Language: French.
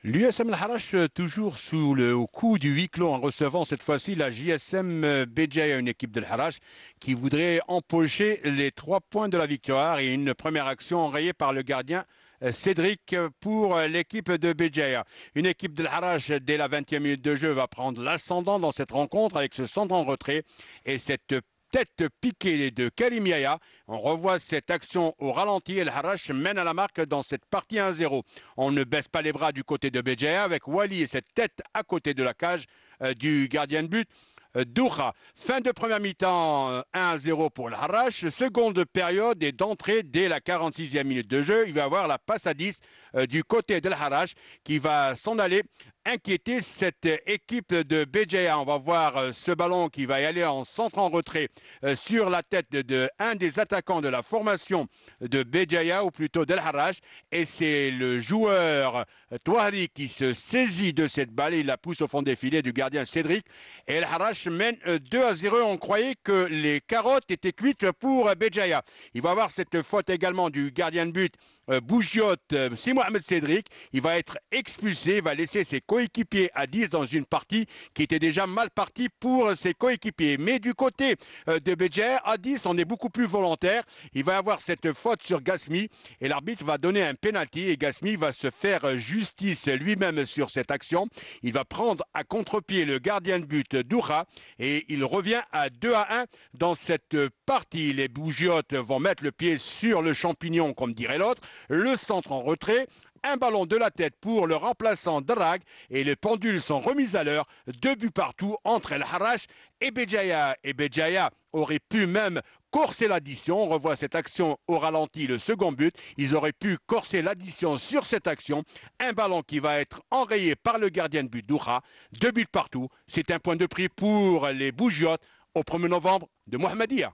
L'USM El Harash, toujours sous le coup du huis clos en recevant cette fois-ci la JSM Béjaïa, une équipe de Harash qui voudrait empocher les 3 points de la victoire et une première action enrayée par le gardien Cédric pour l'équipe de Béjaïa. Une équipe de Harash, dès la 20e minute de jeu, va prendre l'ascendant dans cette rencontre avec ce centre en retrait et cette tête piquée de Karim Yaya. On revoit cette action au ralenti et le Harash mène à la marque dans cette partie 1-0. On ne baisse pas les bras du côté de Béjaïa avec Wali et cette tête à côté de la cage du gardien de but. Doura. Fin de première mi-temps, 1-0 pour le Harash. Seconde période et d'entrée dès la 46e minute de jeu. Il va y avoir la passe à 10 du côté de Harash qui va s'en aller inquiéter cette équipe de Béjaïa. On va voir ce ballon qui va y aller en centre en retrait sur la tête de un des attaquants de la formation de Béjaïa, ou plutôt d'El Harash. Et c'est le joueur Touari qui se saisit de cette balle. Il la pousse au fond des filets du gardien Cédric. Et El Harash mène 2-0. On croyait que les carottes étaient cuites pour Béjaïa. Il va avoir cette faute également du gardien de but Bougiot, c'est Mohamed Cédric. Il va être expulsé, il va laisser ses coéquipiers à 10 dans une partie qui était déjà mal partie pour ses coéquipiers. Mais du côté de Béjaïa, à 10, on est beaucoup plus volontaire. Il va avoir cette faute sur Gasmi et l'arbitre va donner un penalty et Gasmi va se faire justice lui-même sur cette action. Il va prendre à contre-pied le gardien de but Doura et il revient à 2-1 dans cette partie. Les Bougiotes vont mettre le pied sur le champignon, comme dirait l'autre. Le centre en retrait, un ballon de la tête pour le remplaçant Drag et les pendules sont remises à l'heure. 2 buts partout entre El Harash et Béjaïa. Et Béjaïa aurait pu même corser l'addition. On revoit cette action au ralenti, le second but. Ils auraient pu corser l'addition sur cette action. Un ballon qui va être enrayé par le gardien de but Doura. 2 buts partout. C'est un point de prix pour les Bougiotes au 1er novembre de Mohamedia.